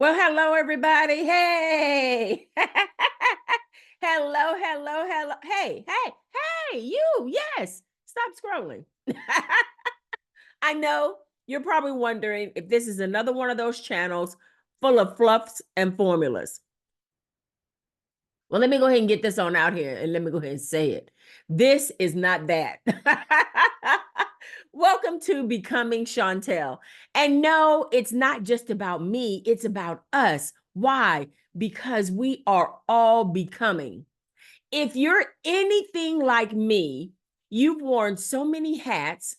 Well, hello, everybody. Hey. Hello, hello, hello. Hey, you. Yes. Stop scrolling. I know you're probably wondering if this is another one of those channels full of fluffs and formulas. Well, let me go ahead and get this on out here and let me go ahead and say it. This is not that. Welcome to Becoming Chauntelle. And no, it's not just about me, it's about us. Why? Because we are all becoming. If you're anything like me, you've worn so many hats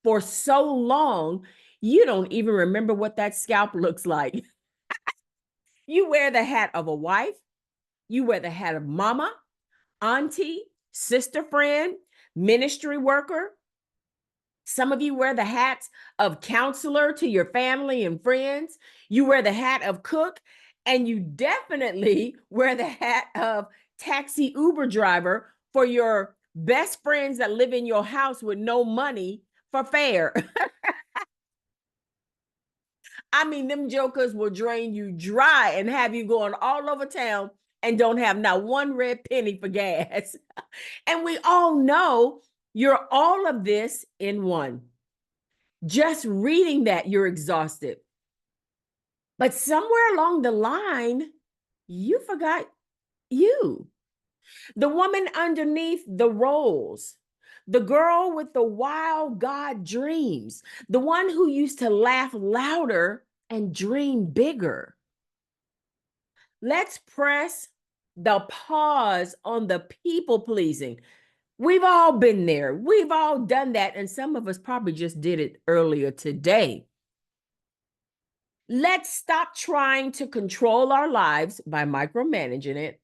for so long, you don't even remember what that scalp looks like. You wear the hat of a wife, you wear the hat of mama, auntie, sister friend, ministry worker. Some of you wear the hats of counselor to your family and friends. You wear the hat of cook, and you definitely wear the hat of taxi Uber driver for your best friends that live in your house with no money for fare. I mean, them jokers will drain you dry and have you going all over town and don't have not one red penny for gas. And we all know you're all of this in one. Just reading that, you're exhausted. But somewhere along the line, you forgot you. The woman underneath the roles, the girl with the wild God dreams, the one who used to laugh louder and dream bigger. Let's press the pause on the people pleasing. We've all been there. We've all done that. And some of us probably just did it earlier today. Let's stop trying to control our lives by micromanaging it,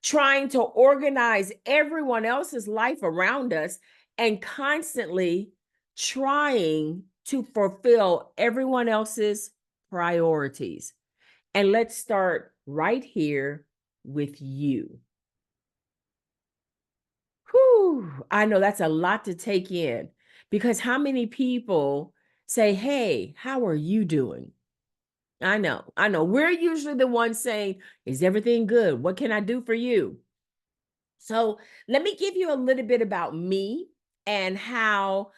trying to organize everyone else's life around us, and constantly trying to fulfill everyone else's priorities. And let's start right here with you. Whew, I know that's a lot to take in because how many people say, "Hey, how are you doing?" I know, I know. We're usually the ones saying, "Is everything good? What can I do for you?" So let me give you a little bit about me and how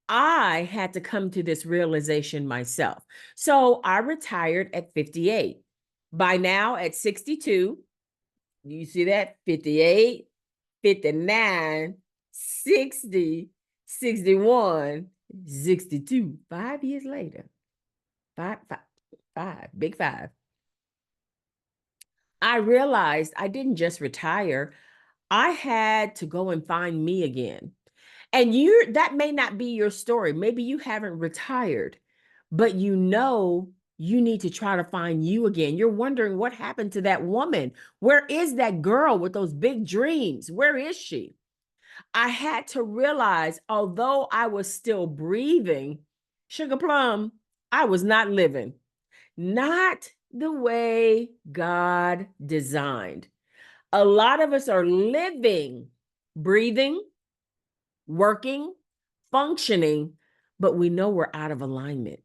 I had to come to this realization myself. So I retired at 58. By now, at 62, you see that? 58, 59, 60, 61, 62. 5 years later. Five, big five. I realized I didn't just retire, I had to go and find me again. And you that may not be your story. Maybe you haven't retired, but you need to try to find you again. You're wondering what happened to that woman. Where is that girl with those big dreams? Where is she? I had to realize, although I was still breathing, Sugar Plum, I was not living. Not the way God designed. A lot of us are living, breathing, working, functioning, but we know we're out of alignment.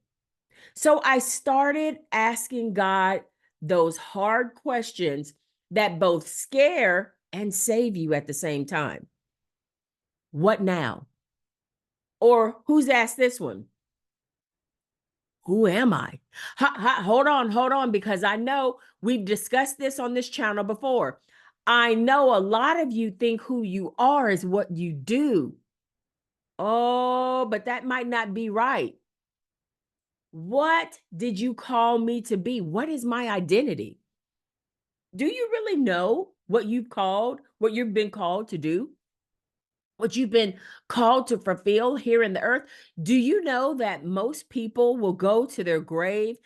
So I started asking God those hard questions that both scare and save you at the same time. What now? Or who's asked this one? Who am I? Hold on, because I know we've discussed this on this channel before. I know a lot of you think who you are is what you do. Oh, but that might not be right. What did you call me to be? What is my identity? Do you really know what what you've been called to do? What you've been called to fulfill here in the earth? Do you know that most people will go to their grave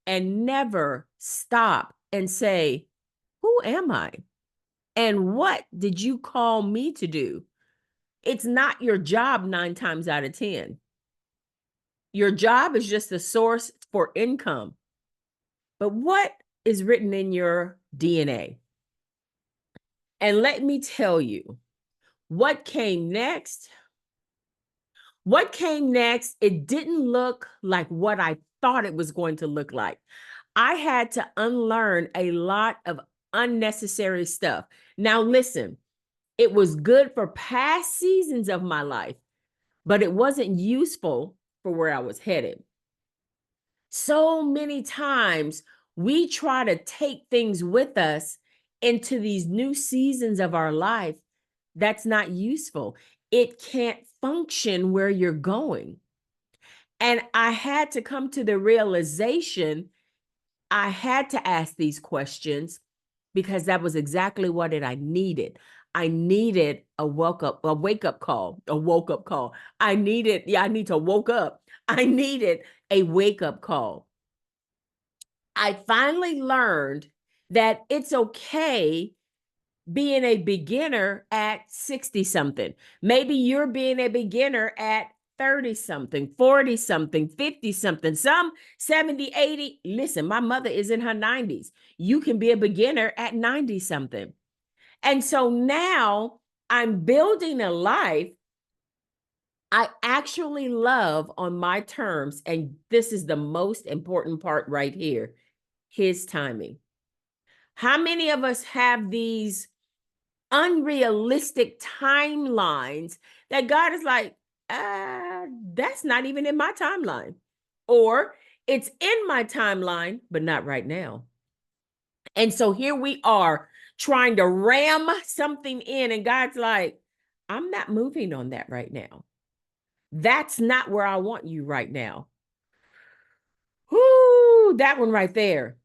and never stop and say, "Who am I? And what did you call me to do?" It's not your job 9 times out of 10. Your job is just a source for income. But what is written in your DNA? And let me tell you, what came next? What came next, it didn't look like what I thought it was going to look like. I had to unlearn a lot of unnecessary stuff. Now, listen, it was good for past seasons of my life, but it wasn't useful for where I was headed. So many times we try to take things with us into these new seasons of our life that's not useful. It can't function where you're going. And I had to come to the realization I had to ask these questions because that was exactly what I needed. I needed a wake up call, a woke up call. I need to woke up. I needed a wake up call. I finally learned that it's okay being a beginner at 60 something. Maybe you're being a beginner at 30 something, 40 something, 50 something, some 70, 80. Listen, my mother is in her 90s. You can be a beginner at 90 something. And so now I'm building a life I actually love on my terms. And this is the most important part right here, his timing. How many of us have these unrealistic timelines that God is like, that's not even in my timeline? Or it's in my timeline, but not right now. And so here we are trying to ram something in, and God's like, I'm not moving on that right now. That's not where I want you right now. Whoo, that one right there.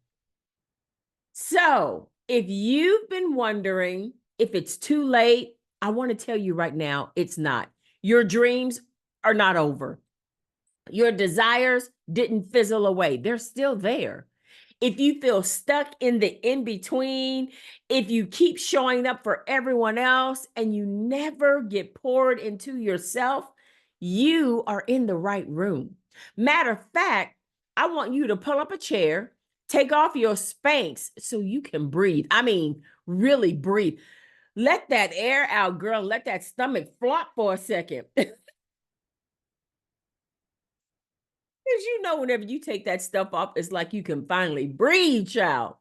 So, if you've been wondering if it's too late, I want to tell you right now, it's not. Your dreams are not over. Your desires didn't fizzle away, they're still there. If you feel stuck in the in between, if you keep showing up for everyone else and you never get poured into yourself, you are in the right room. Matter of fact, I want you to pull up a chair, take off your Spanx so you can breathe. I mean, really breathe. Let that air out, girl. Let that stomach flop for a second. Because you know, whenever you take that stuff off, it's like you can finally breathe, child.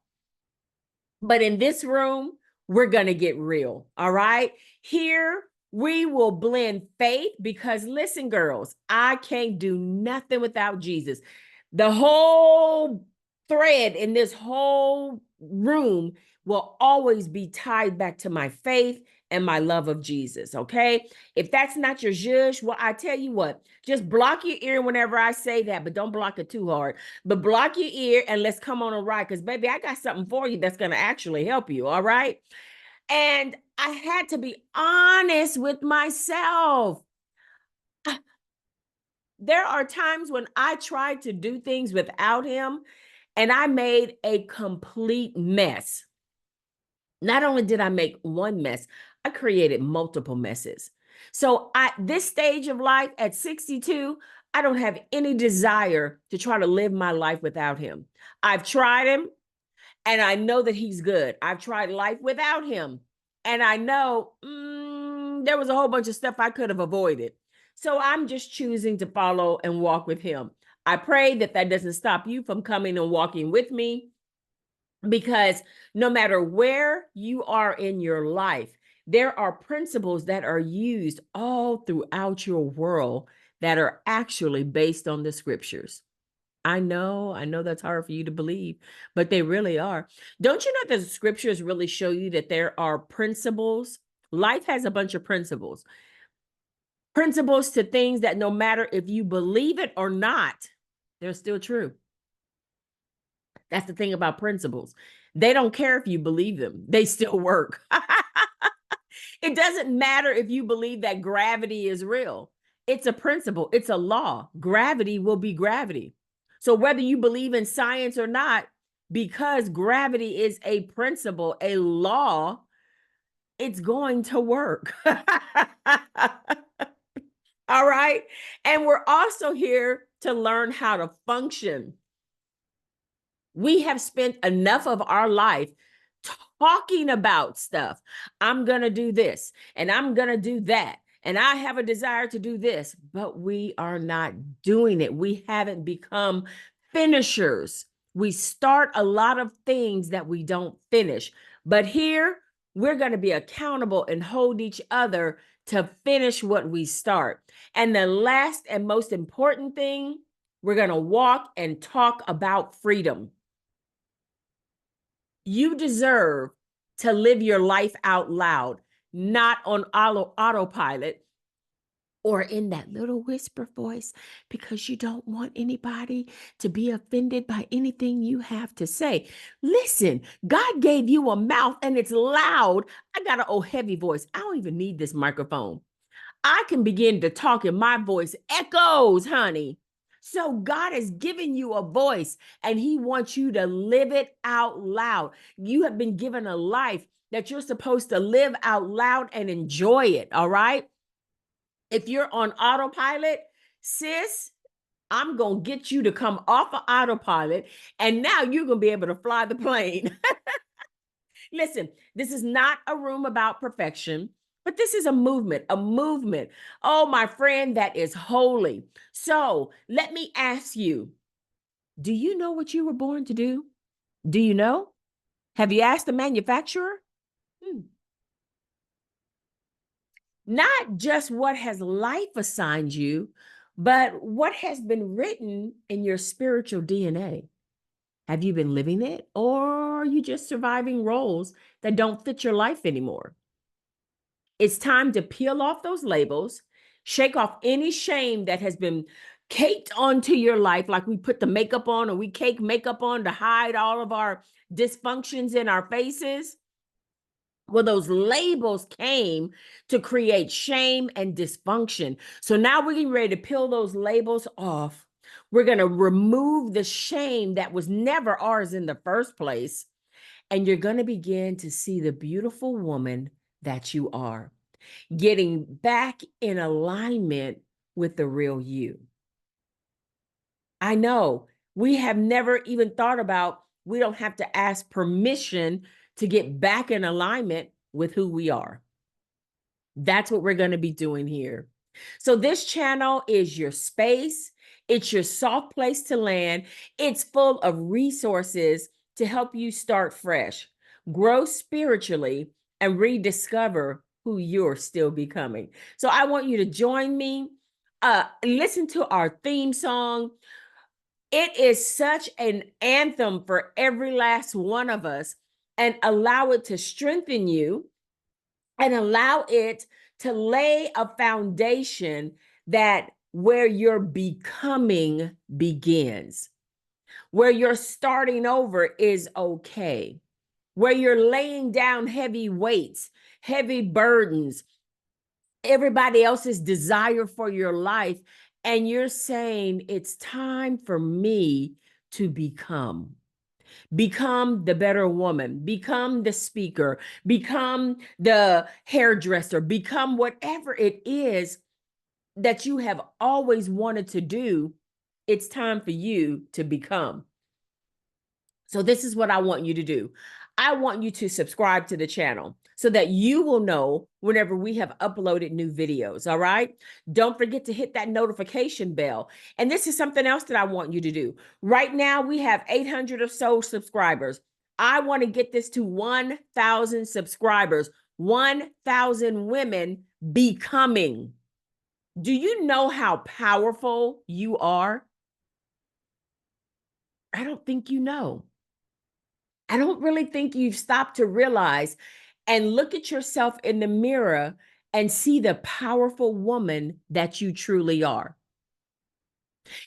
But in this room, we're going to get real. All right. Here, we will blend faith because listen, girls, I can't do nothing without Jesus. The whole thread in this whole room will always be tied back to my faith and my love of Jesus. Okay. If that's not your zhuzh, well, I tell you what, just block your ear whenever I say that, but don't block it too hard. But block your ear and let's come on a ride because, baby, I got something for you that's going to actually help you. All right. And I had to be honest with myself. There are times when I tried to do things without him and I made a complete mess. Not only did I make one mess, I created multiple messes. So at this stage of life at 62, I don't have any desire to try to live my life without him. I've tried him and I know that he's good. I've tried life without him and I know there was a whole bunch of stuff I could have avoided. So I'm just choosing to follow and walk with him. I pray that that doesn't stop you from coming and walking with me because no matter where you are in your life, there are principles that are used all throughout your world that are actually based on the scriptures. I know that's hard for you to believe, but they really are. Don't you know that the scriptures really show you that there are principles? Life has a bunch of principles. Principles to things that no matter if you believe it or not, they're still true. That's the thing about principles. They don't care if you believe them. They still work. It doesn't matter if you believe that gravity is real. It's a principle. It's a law. Gravity will be gravity. So whether you believe in science or not, because gravity is a principle, a law, it's going to work. All right. And we're also here to learn how to function. We have spent enough of our life talking about stuff. I'm going to do this and I'm going to do that. And I have a desire to do this, but we are not doing it. We haven't become finishers. We start a lot of things that we don't finish. But here, we're going to be accountable and hold each other to finish what we start. And the last and most important thing, we're going to walk and talk about freedom. You deserve to live your life out loud, not on autopilot or in that little whisper voice, because you don't want anybody to be offended by anything you have to say. Listen, God gave you a mouth and it's loud. I got an old heavy voice. I don't even need this microphone. I can begin to talk and my voice echoes, honey. So God has given you a voice and he wants you to live it out loud. You have been given a life that you're supposed to live out loud and enjoy it, all right? If you're on autopilot, sis, I'm going to get you to come off of autopilot and now you're going to be able to fly the plane. Listen, this is not a room about perfection, but this is a movement, a movement. Oh, my friend, that is holy. So let me ask you, do you know what you were born to do? Do you know? Have you asked the manufacturer? Hmm. Not just what has life assigned you, but what has been written in your spiritual DNA. Have you been living it, or are you just surviving roles that don't fit your life anymore? It's time to peel off those labels, shake off any shame that has been caked onto your life, like we put the makeup on or we cake makeup on to hide all of our dysfunctions in our faces. Well, those labels came to create shame and dysfunction. So now we're getting ready to peel those labels off. We're going to remove the shame that was never ours in the first place. And you're going to begin to see the beautiful woman that you are, getting back in alignment with the real you. I know we have never even thought about, we don't have to ask permission to get back in alignment with who we are. That's what we're going to be doing here. So this channel is your space. It's your soft place to land. It's full of resources to help you start fresh, grow spiritually, and rediscover who you're still becoming. So I want you to join me. Listen to our theme song. It is such an anthem for every last one of us, and allow it to strengthen you and allow it to lay a foundation that where your becoming begins, where you're starting over is okay, where you're laying down heavy weights, heavy burdens, everybody else's desire for your life, and you're saying, it's time for me to become the better woman, become the speaker, become the hairdresser, become whatever it is that you have always wanted to do. It's time for you to become. So this is what I want you to do. I want you to subscribe to the channel so that you will know whenever we have uploaded new videos, all right? Don't forget to hit that notification bell. And this is something else that I want you to do. Right now, we have 800 or so subscribers. I want to get this to 1,000 subscribers, 1,000 women becoming. Do you know how powerful you are? I don't think you know. I don't really think you've stopped to realize and look at yourself in the mirror and see the powerful woman that you truly are.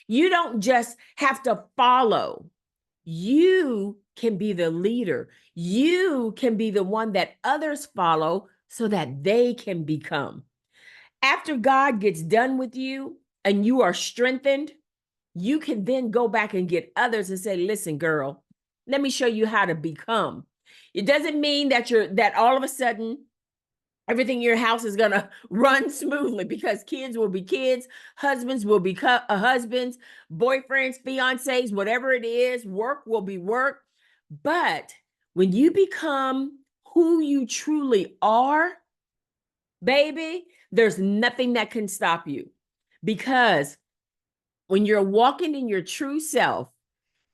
You don't just have to follow. You can be the leader. You can be the one that others follow so that they can become. After God gets done with you and you are strengthened, you can then go back and get others and say, listen, girl, let me show you how to become. It doesn't mean that all of a sudden everything in your house is going to run smoothly, because kids will be kids, husbands will be husbands, boyfriends, fiancés, whatever it is, work will be work. But when you become who you truly are, baby, there's nothing that can stop you, because when you're walking in your true self,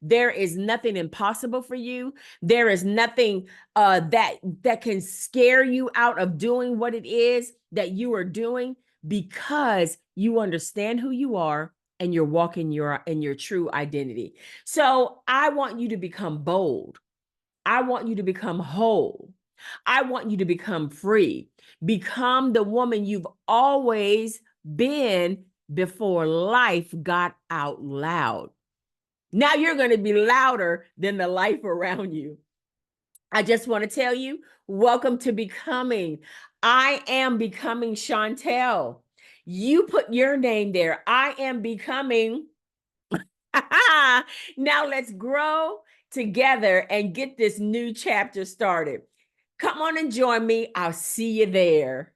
There is nothing impossible for you. There is nothing that can scare you out of doing what it is that you are doing, because you understand who you are and you're walking in your true identity. So I want you to become bold. I want you to become whole. I want you to become free. Become the woman you've always been before life got out loud. Now you're going to be louder than the life around you. I just want to tell you, welcome to becoming. I am becoming Chauntelle. You put your name there. I am becoming. Now let's grow together and get this new chapter started. Come on and join me. I'll see you there.